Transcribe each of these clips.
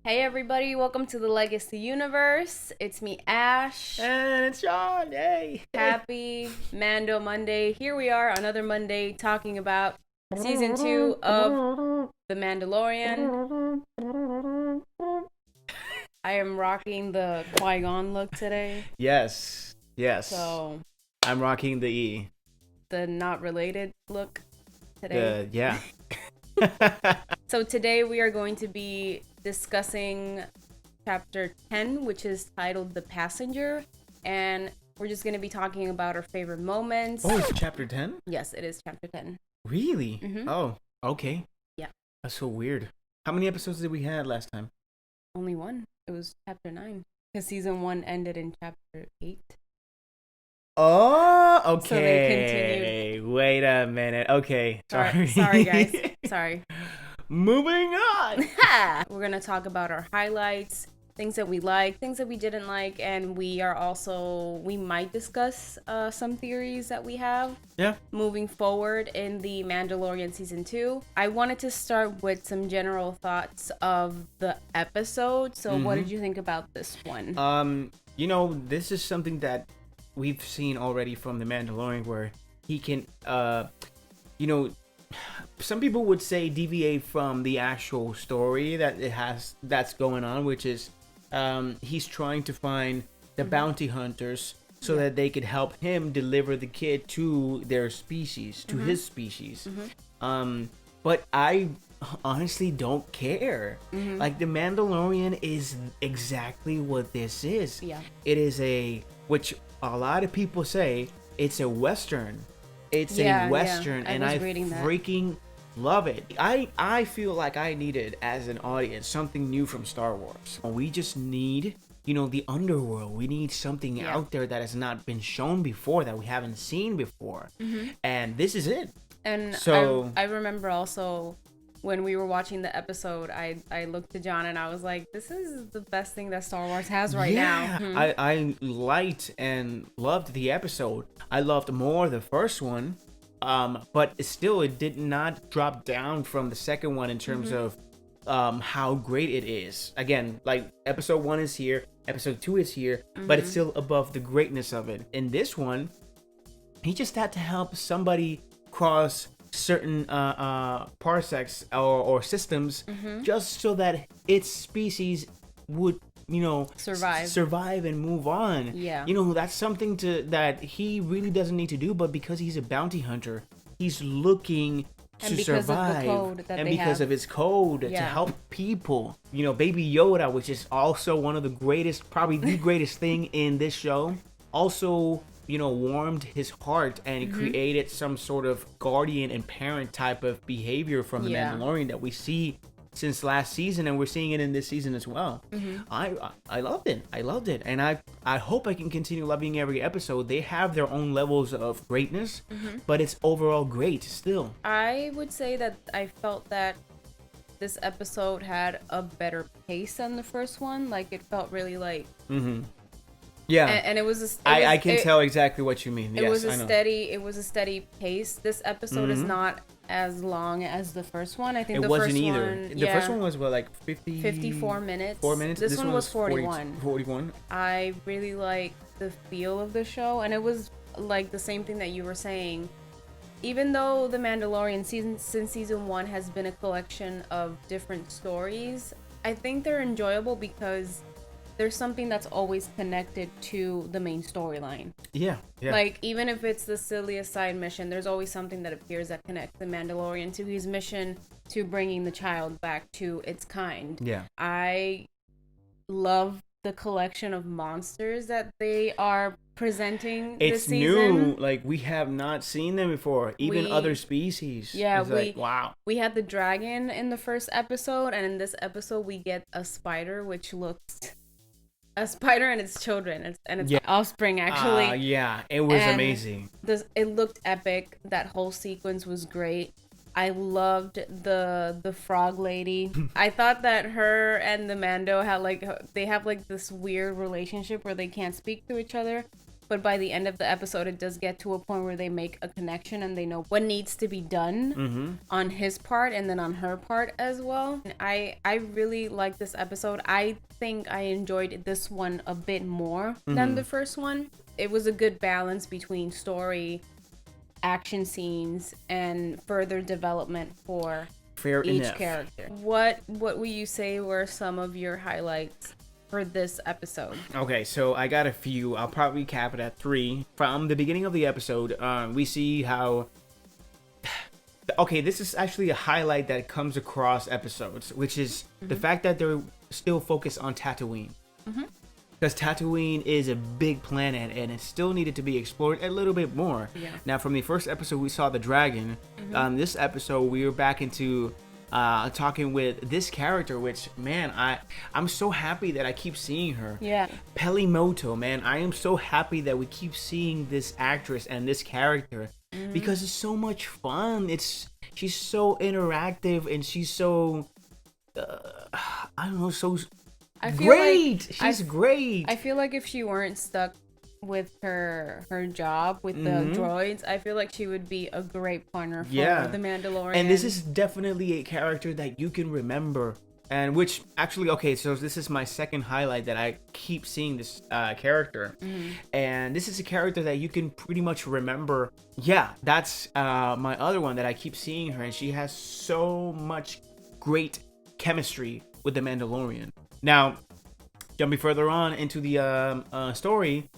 Hey everybody, welcome to the Legacy Universe. It's me, Ash. And it's Sean. Hey. Happy Mando Monday. Here we are, another Monday, talking about season 2 of The Mandalorian. I am rocking the Qui-Gon look today. Yes. So, I'm rocking the E. the not related look today. Yeah. So today we are going to be discussing chapter 10, which is titled The Passenger, and we're just going to be talking about our favorite moments. Oh, it's chapter 10? Yes, it is chapter 10. Really? Mm-hmm. Oh, okay. Yeah. That's so weird. How many episodes did we have last time? Only one. It was chapter 9. Because season 1 ended in chapter 8. Oh, okay. So they continued. Wait a minute. Okay. Sorry guys. Sorry. Moving on. We're going to talk about our highlights, things that we like, things that we didn't like, and we might discuss some theories that we have. Yeah. Moving forward in the Mandalorian season 2. I wanted to start with some general thoughts of the episode. So what did you think about this one? This is something that we've seen already from the Mandalorian, where he can some people would say deviate from the actual story that's going on, which is he's trying to find the bounty hunters so that they could help him deliver the kid to their species, to his species. But I honestly don't care. Like, the Mandalorian is exactly what this is. Yeah. It is which a lot of people say it's a Western. It's a Western, and I freaking love it. I feel like I needed, as an audience, something new from Star Wars. We just need, the underworld. We need something out there that has not been shown before, that we haven't seen before. And this is it. And so I remember also when we were watching the episode, I looked to John and I was like, this is the best thing that Star Wars has right now. I liked and loved the episode. I loved more the first one, but it did not drop down from the second one in terms of how great it is. Again, like, episode 1 is here, episode 2 is here, but it's still above the greatness of it. In this one, he just had to help somebody cross certain parsecs or systems just so that its species would survive and move on. That's something that he really doesn't need to do, but because he's a bounty hunter, he's looking to survive, and because of his code to help people. Baby Yoda, which is also one of the greatest, probably the greatest thing in this show, also warmed his heart and created some sort of guardian and parent type of behavior from the Mandalorian that we see since last season, and we're seeing it in this season as well. I loved it, and I hope I can continue loving every episode. They have their own levels of greatness, but it's overall great still. I would say that I felt that this episode had a better pace than the first one. Like, it felt really like yeah, and it was. I can tell exactly what you mean. It was a steady pace. This episode is not as long as the first one. I think it wasn't either. The first one was 54 minutes. 4 minutes. This one was 41. 41. I really like the feel of the show, and it was like the same thing that you were saying. Even though The Mandalorian since season 1 has been a collection of different stories, I think they're enjoyable because there's something that's always connected to the main storyline. Yeah. Like, even if it's the silliest side mission, there's always something that appears that connects the Mandalorian to his mission to bringing the child back to its kind. Yeah. I love the collection of monsters that they are presenting this season. It's new. Like, we have not seen them before. Even other species. Yeah, wow. We had the dragon in the first episode, and in this episode we get a spider, which looks... a spider and its children and its offspring, actually. It was amazing. It looked epic. That whole sequence was great. I loved the frog lady. I thought that her and the Mando had they have this weird relationship where they can't speak to each other, but by the end of the episode it does get to a point where they make a connection and they know what needs to be done on his part and then on her part as well. And I really like this episode. I think I enjoyed this one a bit more than the first one. It was a good balance between story, action scenes, and further development for each character. What will you say were some of your highlights for this episode? Okay, so I got a few. I'll probably cap it at 3. From the beginning of the episode, we see how... Okay, this is actually a highlight that comes across episodes, which is the fact that they're still focused on Tatooine. Because Tatooine is a big planet and it still needed to be explored a little bit more. Yeah. Now, from the first episode, we saw the dragon. This episode, we were back into talking with this character, which, man, I'm so happy that I keep seeing her. Yeah. Pelimoto, man, I am so happy that we keep seeing this actress and this character because it's so much fun. She's so interactive and she's so, I don't know, so... great. She's great. I feel like if she weren't stuck with her job with the droids, I feel like she would be a great partner for the Mandalorian. And this is definitely a character that you can remember, and which actually, okay, so this is my second highlight that I keep seeing this character, and this is a character that you can pretty much remember. Yeah, that's my other one that I keep seeing her, and she has so much great chemistry with the Mandalorian. Now, jumping further on into the story,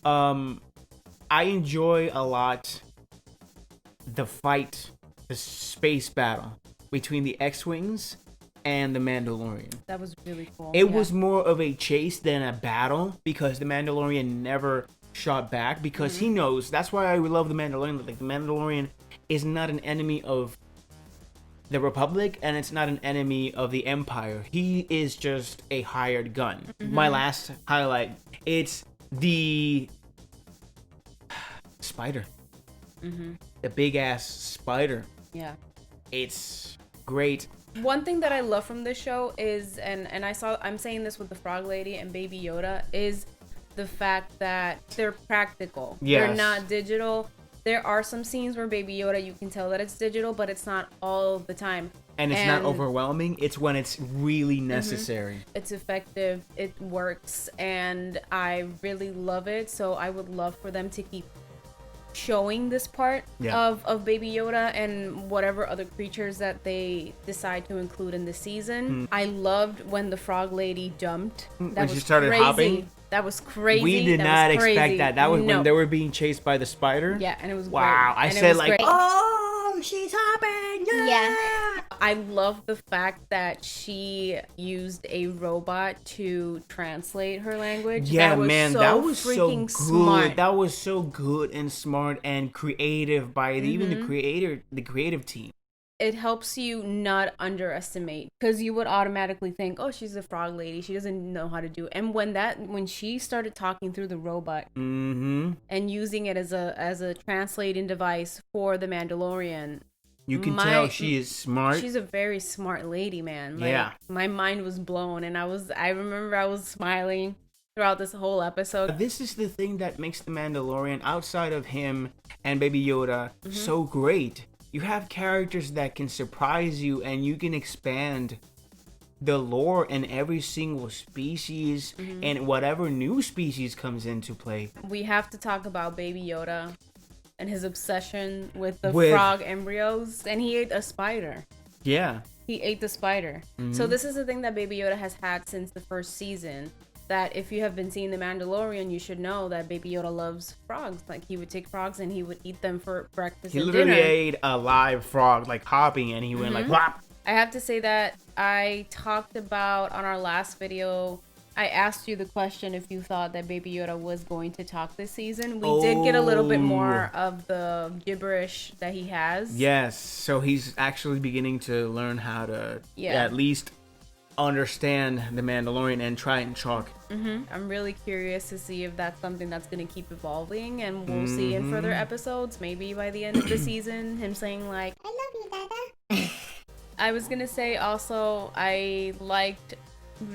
I enjoy a lot the fight, the space battle between the X-Wings and the Mandalorian. That was really cool. It was more of a chase than a battle because the Mandalorian never shot back because he knows. That's why I love the Mandalorian. Like, the Mandalorian is not an enemy of the Republic, and it's not an enemy of the Empire. He is just a hired gun. My last highlight, it's the spider. The big ass spider. Yeah. It's great. One thing that I love from this show is, and I'm saying this with the Frog Lady and Baby Yoda, is the fact that they're practical. Yes. They're not digital. There are some scenes where Baby Yoda, you can tell that it's digital, but it's not all the time. And it's not overwhelming. It's when it's really necessary. It's effective. It works. And I really love it. So I would love for them to keep showing this part of Baby Yoda and whatever other creatures that they decide to include in the season. I loved when the Frog Lady jumped. That when was she started crazy. hopping. That was crazy. We did not expect that. That was when they were being chased by the spider. Yeah, and it was wow. great. I said like, oh, she's hopping. Yeah. I love the fact that she used a robot to translate her language. Yeah, that was man, so that was so good. Smart. That was so good and smart and creative by even the creative team. It helps you not underestimate, because you would automatically think, oh, she's a frog lady, she doesn't know how to do it. And when she started talking through the robot and using it as a translating device for the Mandalorian, you can tell she is smart. She's a very smart lady, man. Like, my mind was blown, and I remember I was smiling throughout this whole episode. This is the thing that makes the Mandalorian, outside of him and Baby Yoda, so great. You have characters that can surprise you, and you can expand the lore in every single species and whatever new species comes into play. We have to talk about Baby Yoda and his obsession with frog embryos, and he ate a spider. Yeah. He ate the spider. So this is the thing that Baby Yoda has had since the first season. That if you have been seeing The Mandalorian, you should know that Baby Yoda loves frogs. Like, he would take frogs and he would eat them for breakfast and dinner. He literally ate a live frog, like hopping, and he went like, whop. I have to say that I talked about on our last video, I asked you the question if you thought that Baby Yoda was going to talk this season. We did get a little bit more of the gibberish that he has. Yes, so he's actually beginning to learn how to at least understand the Mandalorian and try and talk. I'm really curious to see if that's something that's going to keep evolving, and we'll see in further episodes, maybe by the end of the season, him saying like, I love you, Dada. I was going to say also, I liked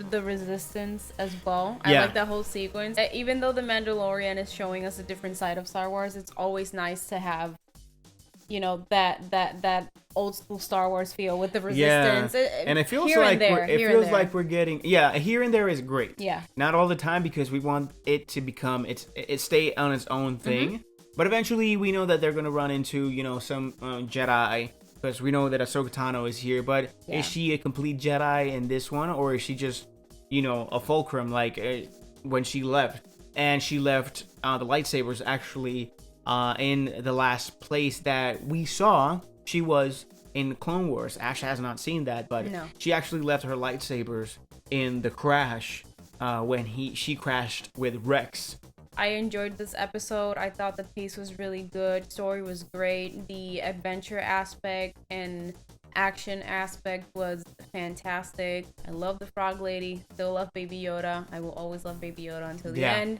the resistance as well. I Yeah. like that whole sequence. Even though the Mandalorian is showing us a different side of Star Wars, it's always nice to have, you know, that old school Star Wars feel with the resistance. And it feels here like and there, it here feels and there. like we're getting here and there is great. Yeah. Not all the time, because we want it to become it stay on its own thing. But eventually we know that they're gonna run into, you know, some Jedi, because we know that Ahsoka Tano is here. But Yeah. is she a complete Jedi in this one, or is she just, you know, a fulcrum like when she left? And she left the lightsabers actually in the last place that we saw she was in Clone Wars. Ash has not seen that, but No. she actually left her lightsabers in the crash when she crashed with Rex. I enjoyed this episode. I thought the pace was really good. Story was great. The adventure aspect and action aspect was fantastic. I love the Frog Lady. Still love Baby Yoda. I will always love Baby Yoda until the end.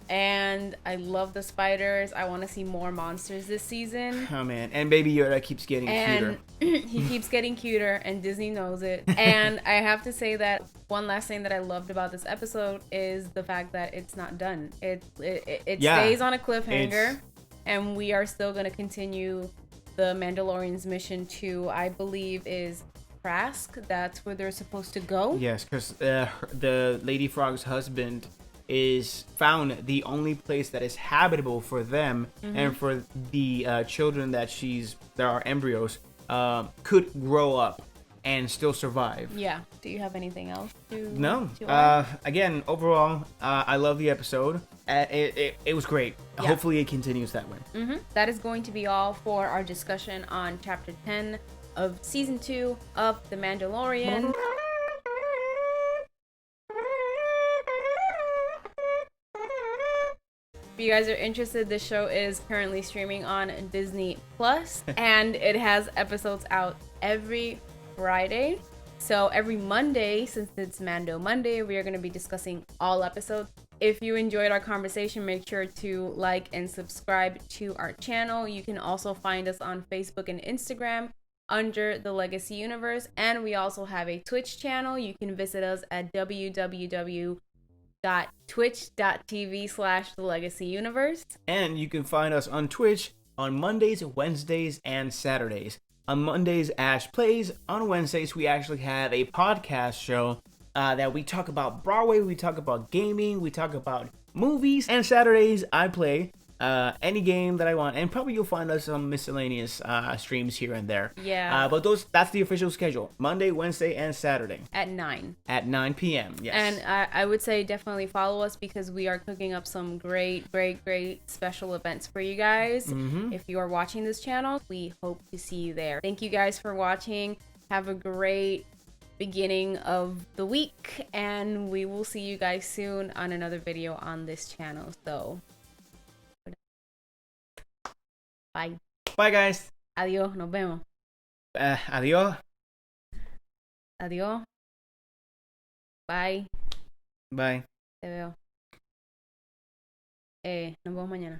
And I love the spiders. I want to see more monsters this season. Oh man, and Baby Yoda keeps getting cuter. He keeps getting cuter, and Disney knows it. And I have to say that one last thing that I loved about this episode is the fact that it's not done. It stays on a cliffhanger, and we are still going to continue the Mandalorian's mission to, I believe, is Trask. That's where they're supposed to go. Yes, because the Lady Frog's husband is found the only place that is habitable for them and for the children that are embryos could grow up and still survive. Yeah. Do you have anything else No. to Again, overall, I love the episode. It was great. Yeah. Hopefully it continues that way. That is going to be all for our discussion on chapter 10 of season 2 of The Mandalorian. If you guys are interested, this show is currently streaming on Disney Plus, and it has episodes out every Friday. So every Monday, since it's Mando Monday, we are going to be discussing all episodes. If you enjoyed our conversation, make sure to like and subscribe to our channel. You can also find us on Facebook and Instagram under The Legacy Universe, and we also have a Twitch channel. You can visit us at www.twitch.tv/TheLegacyUniverse. And you can find us on Twitch on Mondays, Wednesdays, and Saturdays. On Mondays, Ash Plays. On Wednesdays, we actually have a podcast show that we talk about Broadway, we talk about gaming, we talk about movies. And Saturdays, I play any game that I want. And probably you'll find us some miscellaneous streams here and there. Yeah. But that's the official schedule. Monday, Wednesday, and Saturday. At 9. At 9 p.m., yes. And I would say definitely follow us, because we are cooking up some great special events for you guys. If you are watching this channel, we hope to see you there. Thank you guys for watching. Have a great beginning of the week, and we will see you guys soon on another video on this channel. So bye. Bye, guys. Adiós. Nos vemos. Adiós. Adiós. Bye. Bye. Te veo. Nos vemos mañana.